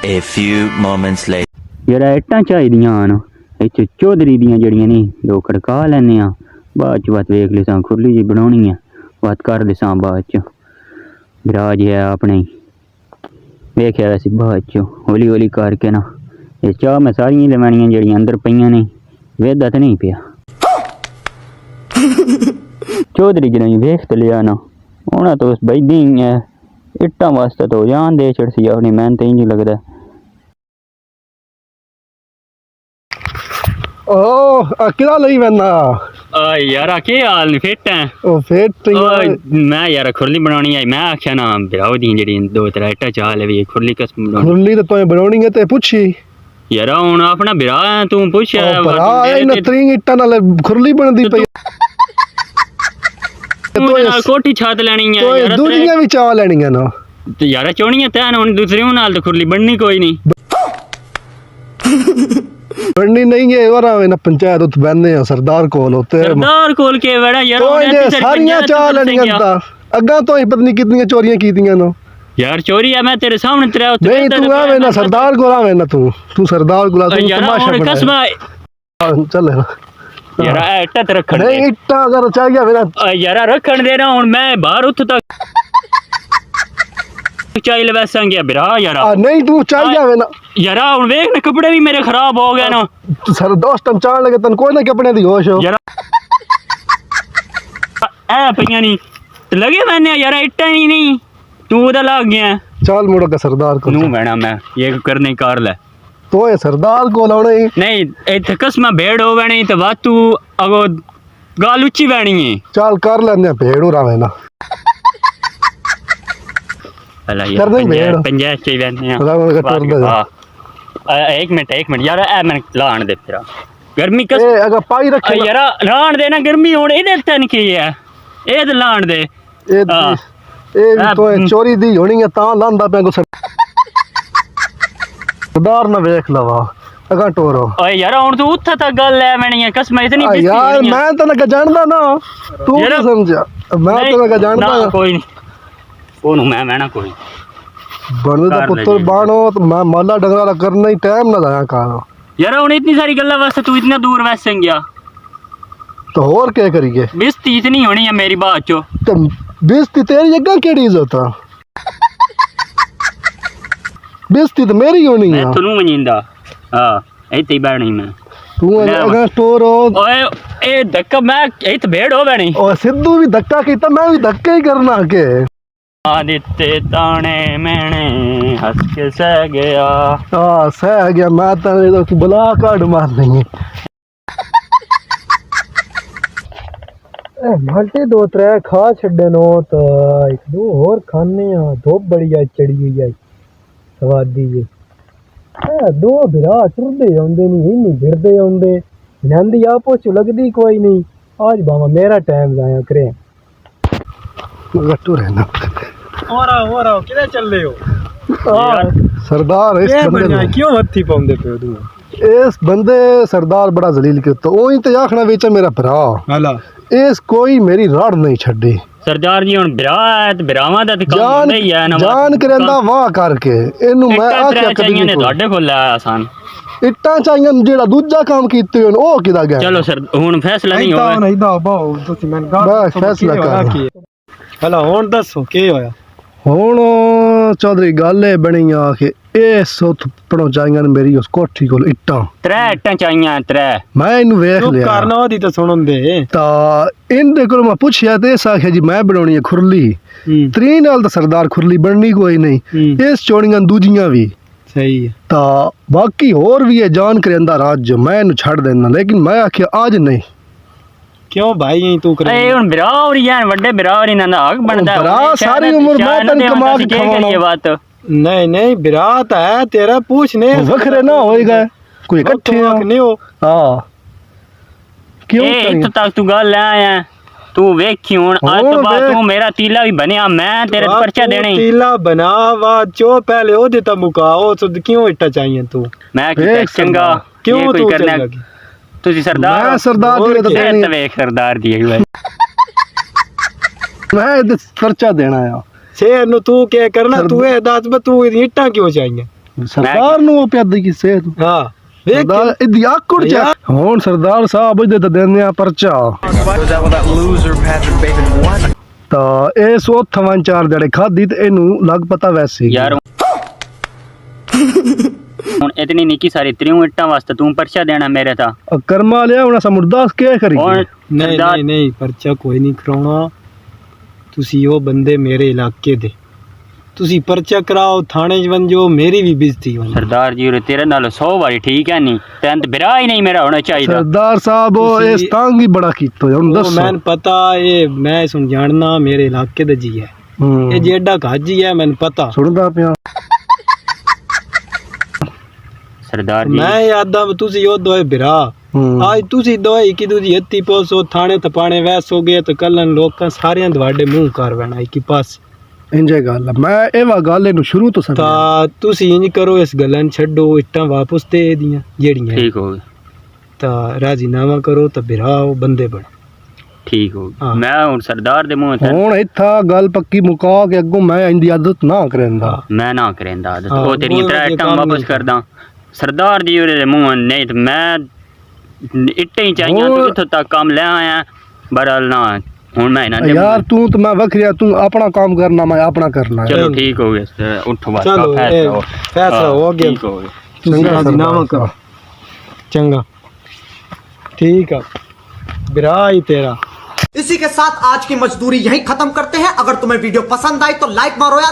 A few moments later. जरा इट्टां चाहिदियां न इत्थे चौधरी दियां जड़ियां नी दो खड़का लैने आ बाद च वेख लेसां खुरली जी बनानी है बात कर लेसां बाद च बिराज है अपने वेख्या वैसे बाद च हौली हौली करके ना ये चाह मैं सारियां लैनियां जड़ियां अंदर पईयां ने वेदा तो नहीं पिया चौधरी जनाई वेख तो लिया ना होना तो बस बई दी है इट्टां वास्ते तो जान दे चढ़सी अपनी मेहनत इंज लगदा ओह किदा लई वैना यार के हाल ने फिट है ओ फिट मैं यार खुरली बनानी है मैं आख्या ना बिराओ दी जेडी दो त्रै इट्टा चाल है खुरली कसम बनानी खुरली तो तोय बनानी है ते पुछी यार हुन अपना बिरा है तू पुछ भरा इन त्रीं इट्टां नाल खुरली बनदी पई तोय कोठी छत लेनी है यार दूजियां भी चाह लेनियां ना ते यार चोणियां तैन हुन दूसरी नाल तो खुरली बननी कोई नहीं बननी नहीं है और आवे ना पंचायत उत बहने सरदार कोल होते सरदार कोल के बड़ा यार तो सारियां चाह लेनियां ता अगा तो ही पत्नी कितनी चोरियां कीतियां नो यार चोरी है मैं तेरे सामने तेरा नहीं तू आवे ना सरदार कोल आवे ना तू सरदार कोल तू तमाशा बना कसम चल यार इट्टा ते रखण नहीं इट्टा अगर चाहिए मेरा यार रखण दे ना हुन मैं बाहर उठ तक चाहिए वैसा गया बिरा यार नहीं तू चाहिए आवे ना यार हुन वेख ना कपड़े भी मेरे खराब हो गए ना तू सर दोस्त चाण लगे तन कोई ना कपड़े दी होश हो यार ए पईयां नहीं लगे मैंने यार इट्टा ही नहीं तू उधर लग गया चल मुड़ के सरदार को नू बैठा मैं ये करने कार ले तो ये सरदार को लाने नहीं इत्थे कसमा भेड़ हो बैणी ते वा तू अगो गाल उच्ची बैणी है चल कर लेने भेड़ उरावे ना अला यार पंजाब च बैठने एक मिनट यार ए मैं लाण दे फिर गर्मी कस अगर पाई रखे यार लाण दे ना गर्मी हुन इदे तन की है ए ते लाण दे ए तो चोरी दी होनी है ता लांदा पे को सरदार ना देख लवा अगा टोरो ओए यार हुन तू उठा तक गल है मैंने कसम इतनी बिस्ती यार मैं तो ना जानदा ना तू नहीं समझा मैं तो ना जानदा कोई नहीं ओनु मैं ना कोई बनदा पुत्र बाणो तो मैं माला डंगरा करना ही टाइम ना लाया का यार हुन इतनी सारी गल्ला वास्ते तू इतना दूर वैसे गया तो और क्या करिए बेइज्जती इतनी होनी है मेरी बात चो तो बेइज्जती तेरी जगह केड़ी इज्जत है बेइज्जती तो मेरी होनी है मैं तन्नू मनिंदा हां ऐते ही बैणी मैं तू अगर स्टोर हो ओए ए धक्का मैं ऐत भेड़ हो बैणी ओ सिद्धू भी धक्का कीता मैं भी धक्का ही करना के आदित्य ताने मैंने हंस के सह गया हां सह गया मैं तो बुला काट मार देंगे माल्टे दो त्रै खा छड़े नो तो एक दो और खाने आ धूप बड़ी आ चढ़ी हुई है स्वादी जी दो बिरा चुरदे आंदे नहीं इन्नी गिरदे आंदे नंदी आपो च लगदी कोई नहीं आज बाबा मेरा टाइम जाया करे गट्टू रहना ओरा किधर चल रहे हो सरदार इस बंदे क्यों हत्थी पाउंदे पे तू इस बंदे सरदार बड़ा जलील करता ओही ते आखना वेच मेरा भरा हाला इस कोई मेरी राड़ नहीं छड्डी सरदार जी हुन बिरा है ते बिरावां दा ते काम होंदा ही है ना जान करंदा वाह करके इनु मैं आख्या कदी ने ਤੁਹਾਡੇ ਕੋਲ ਆਇਆ ਆਸਾਨ इट्टा चाहिए जेड़ा दूजा काम कीते होन ओ किदा गया चलो सर हुन फैसला नहीं होया नहीं दा बाओ तुसी मैं फैसला कर हला हुन दसो के होया हुन चौधरी गल ए बनी आ के ए सोथ पड़ो चाहिए मेरी उस कोठी कोल इट्टा त्रै इट्टा चाहिए त्रै मैं इनु देख लिया करना ओदी तो सुनन दे ता इनदे कोल मैं पूछया ते आखे जी मैं बनानी है खुरली त्री नाल तो सरदार खुरली बननी कोई नहीं इस चोड़ियां दूजियां भी सही है ता बाकी और भी है जान करंदा राज मैं इनु छड़ देना लेकिन मैं आखे आज नहीं क्यों भाई यही तू करे ए हुन बिरावरी यार बड़े बिरावरी ना हक बनदा बरा सारी उम्र मैं तन कमा के खावाना ये बात नहीं नहीं बिरात है तेरा पूछने वखरे ना होएगा कोई इकट्ठे नहीं हो हां क्यों इत तक तू गल आया तू वेखी हुन आज तो बाद तू मेरा तीला भी बनया मैं तेरे पर्चा देने तीला बनावा जो पहले ओ देता मुकाओ तो क्यों इट्टा चाहिए तू मैं चंगा क्यों तू करना तुसी सरदार मैं सरदार जी तो देनी वेख सरदार जी है मैं पर्चा देना है शेर नु तू क्या करना तू ए दास तू ईटा क्यों चाहिए ਸਰਦਾਰ ਨੂੰ ਉਹ ਪਿਆਦੀ ਕਿਸੇ ਹਾਂ ਸਰਦਾਰ ਇਹਦੀ ਆਕੜ ਚ ਹੁਣ ਸਰਦਾਰ ਸਾਹਿਬ ਇਹਦੇ ਤਾਂ ਦਿੰਦੇ ਆ ਪਰਚਾ ਤਾਂ ਇਹ ਸੋਥਵਾਂ ਚਾਰ ਜਿਹੜੇ ਖਾਦੀ ਤੇ ਇਹਨੂੰ ਲੱਗ ਪਤਾ ਵੈਸੇ ਯਾਰ ਹੁਣ ਇਤਨੀ ਨਿੱਕੀ ਸਾਰੀ ਤਰੀਉ ਇੱਟਾਂ ਵਾਸਤੇ ਤੂੰ ਪਰਚਾ ਦੇਣਾ ਮੇਰੇ ਤਾਂ ਕਰਮਾ ਲਿਆ ਹੁਣ ਅਸਾਂ ਮੁਰਦਾਸ ਕੀ ਕਰੀ ਹੁਣ ਨਹੀਂ ਨਹੀਂ ਨਹੀਂ ਪਰਚਾ ਕੋਈ ਨਹੀਂ ਕਰਾਉਣਾ ਤੁਸੀਂ ਉਹ ਬੰਦੇ ਮੇਰੇ ਇਲਾਕੇ ਦੇ ਤੁਸੀਂ ਪਰਚਾ ਕਰਾਓ ਥਾਣੇ 'ਚ ਵੰਜੋ ਮੇਰੀ ਵੀ ਬੇਇੱਜ਼ਤੀ ਹੋਣੀ ਸਰਦਾਰ ਜੀ ਉਰੇ ਤੇਰੇ ਨਾਲ 100 ਵਾਰੀ ਠੀਕ ਹੈ ਨਹੀਂ ਤੈਨੂੰ ਬਿਰਾ ਹੀ ਨਹੀਂ ਮੇਰਾ ਹੋਣਾ ਚਾਹੀਦਾ ਸਰਦਾਰ ਸਾਹਿਬ ਉਹ ਇਸ ਤੰਗ ਹੀ ਬੜਾ ਕੀਤਾ ਹੁਣ ਉਹ ਦੱਸੋ ਮੈਨੂੰ ਪਤਾ ਇਹ ਮੈਂ ਸੁਣ ਜਾਣਨਾ ਮੇਰੇ ਇਲਾਕੇ ਦਾ ਜੀ ਹੈ ਇਹ ਜਿਹੜਾ ਗਾਜੀ ਹੈ ਮੈਨੂੰ ਪਤਾ ਸੁਣਦਾ ਪਿਆ ਸਰਦਾਰ ਜੀ ਮੈਂ ਯਾਦਾਂ ਤੁਸੀਂ ਉਹ ਦੋਏ ਬਿਰਾ ਅੱਜ ਤੁਸੀਂ ਦੋਏ ਇੱਕ ਦੂਜੀ ਹੱਥੀ ਪੋਸੋ ਥਾਣੇ ਤਪਾਣੇ ਵੈਸ ਹੋ ਗਏ ਤੇ ਕੱਲਨ ਲੋਕਾਂ ਸਾਰਿਆਂ ਤੁਹਾਡੇ ਮੂੰਹ ਕਰ ਬੈਣਾ ਇੱਕ ਪਾਸ ਇੰਜੇ ਗੱਲ ਆ। ਮੈਂ ਇਹ ਵਾ ਗੱਲ ਇਹਨੂੰ ਸ਼ੁਰੂ ਤੋਂ ਸਮਝਿਆ ਤਾਂ ਤੁਸੀਂ ਇੰਜ ਕਰੋ ਇਸ ਗੱਲਾਂ ਨੂੰ ਛੱਡੋ ਇੱਟਾਂ ਵਾਪਸ ਦੇ ਦੀਆਂ ਜਿਹੜੀਆਂ ਠੀਕ ਹੋ ਗਿਆ ਤਾਂ ਰਾਜ਼ੀਨਾਮਾ ਕਰੋ ਤਾਂ ਬਿਰਾ ਉਹ ਬੰਦੇ ਬਣ ਠੀਕ ਹੋ ਗਿਆ ਹਾਂ। ਮੈਂ ਹੁਣ ਸਰਦਾਰ ਦੇ ਮੂੰਹ ਤੇ ਹੁਣ ਇੱਥਾ ਗੱਲ ਪੱਕੀ ਮੁਕਾ ਕੇ ਅੱਗੋਂ ਮੈਂ ਇੰਦੀ ਆਦਤ ਨਾ ਕਰੇਂਦਾ ਮੈਂ ਨਾ ਕਰੇਂਦਾ ਆਦਤ ਹਾਂ, ਉਹ ਤੇਰੀ ਉਹ ਤਰ੍ਹਾਂ ਜੇ ਇੱਟਾਂ ਕੰਮ ਵਾਪਸ ਨਹੀਂ ਕਰਦਾ ਸਰਦਾਰ ਜੀ ਉਹਦੇ ਮੂੰਹ ਨਹੀਂ ਤੇ ਮੈਂ ਇੱਟਾਂ ਹੀ ਚਾਹੀਆਂ ਹੋਰ- ਤੂੰ ਇੱਥੋਂ ਤੱਕ ਕੰਮ ਲੈ ਆਇਆ ਬਰਲ ਨਾ ਹੁਣ ਮੈਂ ਇਹਨਾਂ ਦੇ ਯਾਰ ਤੂੰ ਤਾਂ ਮੈਂ ਵੱਖਰਿਆ ਤੂੰ ਆਪਣਾ ਕੰਮ ਕਰਨਾ ਮੈਂ ਆਪਣਾ ਕਰਨਾ ਚਲੋ ਠੀਕ ਹੋ ਗਿਆ ਉੱਠੋ ਬਸ ਚਲੋ ਫੈਸਲਾ ਫੈਸਲਾ ਹੋ ਗਿਆ ਠੀਕ ਹੋ ਗਿਆ ਤੁਸੀਂ ਚੰਗਾ ਰਾਜ਼ੀਨਾਮਾ ਕਰੋ चंगा ठीक है बिरा ही तेरा। इसी के साथ आज की मजदूरी यहीं खत्म करते हैं। अगर तुम्हें वीडियो पसंद आई तो लाइक मारो यार।